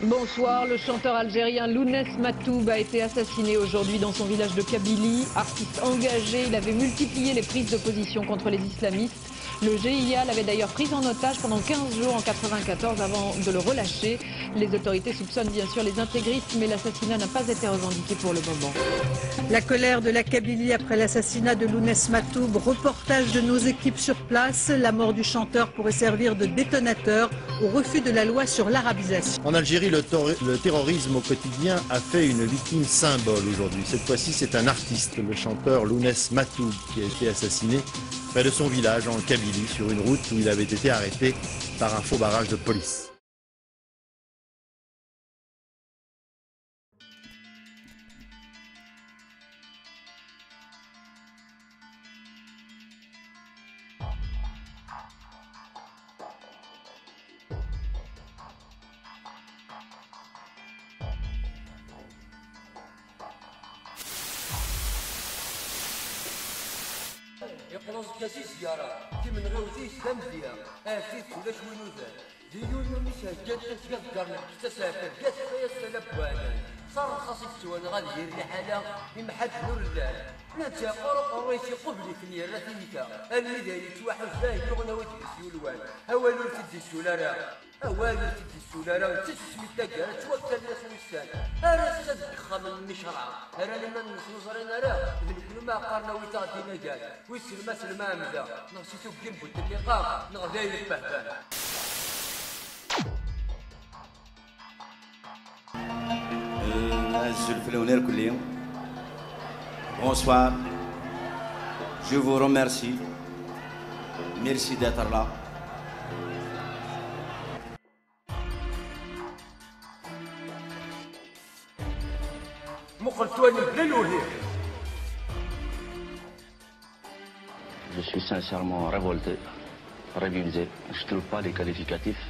Bonsoir, le chanteur algérien Lounès Matoub a été assassiné aujourd'hui dans son village de Kabylie. Artiste engagé, il avait multiplié les prises de position contre les islamistes. Le GIA l'avait d'ailleurs pris en otage pendant 15 jours en 1994 avant de le relâcher. Les autorités soupçonnent bien sûr les intégristes, mais l'assassinat n'a pas été revendiqué pour le moment. La colère de la Kabylie après l'assassinat de Lounès Matoub. Reportage de nos équipes sur place. La mort du chanteur pourrait servir de détonateur au refus de la loi sur l'arabisation. En Algérie, le terrorisme au quotidien a fait une victime symbole aujourd'hui. Cette fois-ci, c'est un artiste, le chanteur Lounès Matoub, qui a été assassiné près de son village en Kabylie, sur une route où il avait été arrêté par un faux barrage de police. يقرص كاسي سيارة كي من غوتي سلام ديا أكيد ولا شوي نوزان ديون مش هجات تسقط قرن تسافر قاس يا سلام وانا صار خاصك سوان غادي يري حاله يمحد نور الله نتا قرق رويتي قبلك نير راتيكا الميدا يتوحد فاه يغنى ويتسيو الوان اوالو تدي السولارة اوالو تدي السولارة وتسمي التاكا توكل الناس نسان انا صدق خامن مشرع انا لما نصوصرين انا ذلك ما قارنا ويتغدينا قال ويسلم سلمى مدا نغسيتو بجنبو اللقاء نغداي الفهفان Bonsoir, je vous remercie, merci d'être là. Je suis sincèrement révolté, révulsé, je ne trouve pas les qualificatifs.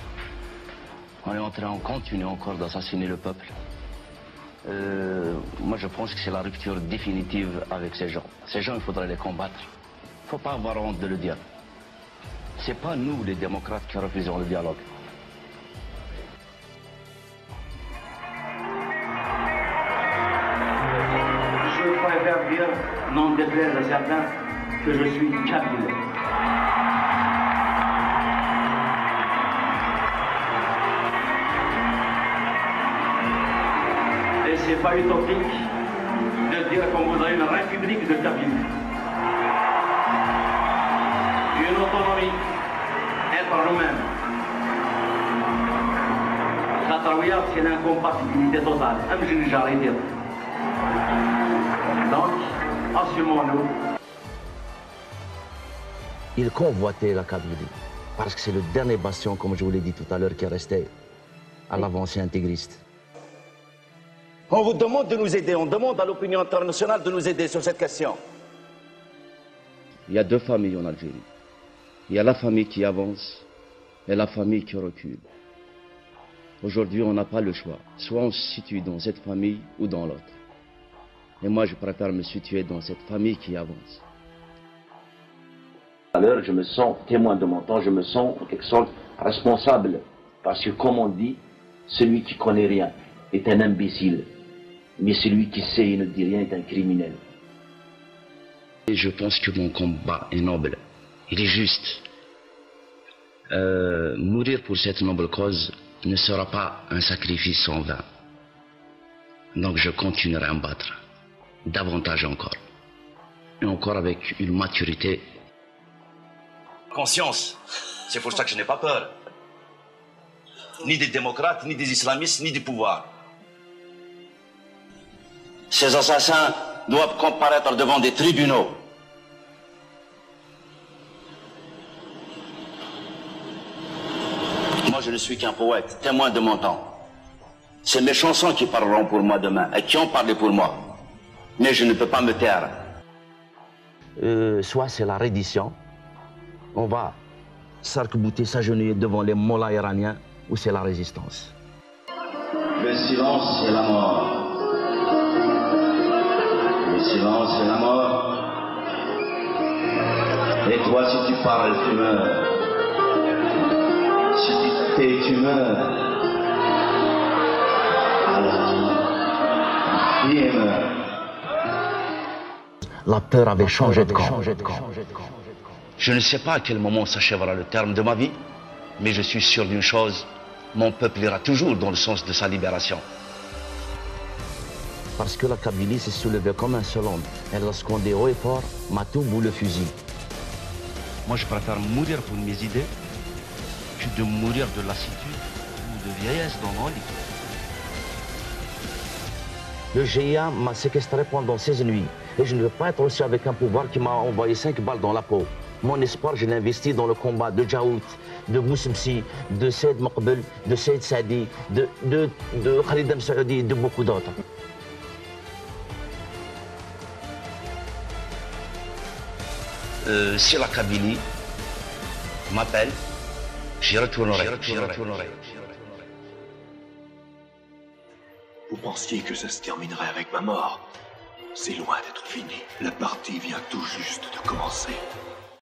On est en train, on continue encore d'assassiner le peuple. Moi je pense que c'est la rupture définitive avec ces gens. Ces gens, il faudrait les combattre. Il ne faut pas avoir honte de le dire. Ce n'est pas nous les démocrates qui refusons le dialogue. Je préfère dire, non déplaise à certains, que je suis kabyle. Et c'est pas utopique de dire qu'on voudrait une république de Kabylie. Une autonomie, être nous-mêmes. Khatraouia, c'est l'incompatibilité totale. Même je l'ai arrêté. Donc, assumons-nous. Ils convoitaient la Kabylie, parce que c'est le dernier bastion, comme je vous l'ai dit tout à l'heure, qui est resté à l'avancée intégriste. On vous demande de nous aider, on demande à l'opinion internationale de nous aider sur cette question. Il y a deux familles en Algérie. Il y a la famille qui avance et la famille qui recule. Aujourd'hui, on n'a pas le choix. Soit on se situe dans cette famille ou dans l'autre. Et moi, je préfère me situer dans cette famille qui avance. À l'heure, je me sens témoin de mon temps, je me sens en quelque sorte responsable. Parce que, comme on dit, celui qui connaît rien est un imbécile. Mais celui qui sait et ne dit rien est un criminel. Et je pense que mon combat est noble. Il est juste. Mourir pour cette noble cause ne sera pas un sacrifice en vain. Donc je continuerai à me battre. Davantage encore. Et encore avec une maturité. Conscience, c'est pour ça que je n'ai pas peur. Ni des démocrates, ni des islamistes, ni du pouvoir. Ces assassins doivent comparaître devant des tribunaux. Moi, je ne suis qu'un poète, témoin de mon temps. C'est mes chansons qui parleront pour moi demain et qui ont parlé pour moi. Mais je ne peux pas me taire. Soit c'est la reddition, on va s'arc-bouter, s'agenouiller devant les mollahs iraniens, ou c'est la résistance. Le silence, c'est la mort. Le silence, c'est la mort. Et toi, si tu parles, tu meurs. Si tu tais, tu meurs. Alors, qui meurt? La peur avait changé de camp. Je ne sais pas à quel moment s'achèvera le terme de ma vie, mais je suis sûr d'une chose, mon peuple ira toujours dans le sens de sa libération. Parce que la Kabylie s'est soulevée comme un seul homme. Elle a scandé haut et fort, Matoub ou le fusil. Moi, je préfère mourir pour mes idées que de mourir de lassitude ou de vieillesse dans mon lit. Le GIA m'a séquestré pendant 16 nuits. Et je ne veux pas être aussi avec un pouvoir qui m'a envoyé 5 balles dans la peau. Mon espoir, je l'ai investi dans le combat de Djaout, de Moussemsi, de Saïd Maqbel, de Saïd Saadi, de Khalid El Saoudi et de beaucoup d'autres. Si la Kabylie m'appelle, j'y retournerai. Vous pensiez que ça se terminerait avec ma mort? C'est loin d'être fini. La partie vient tout juste de commencer.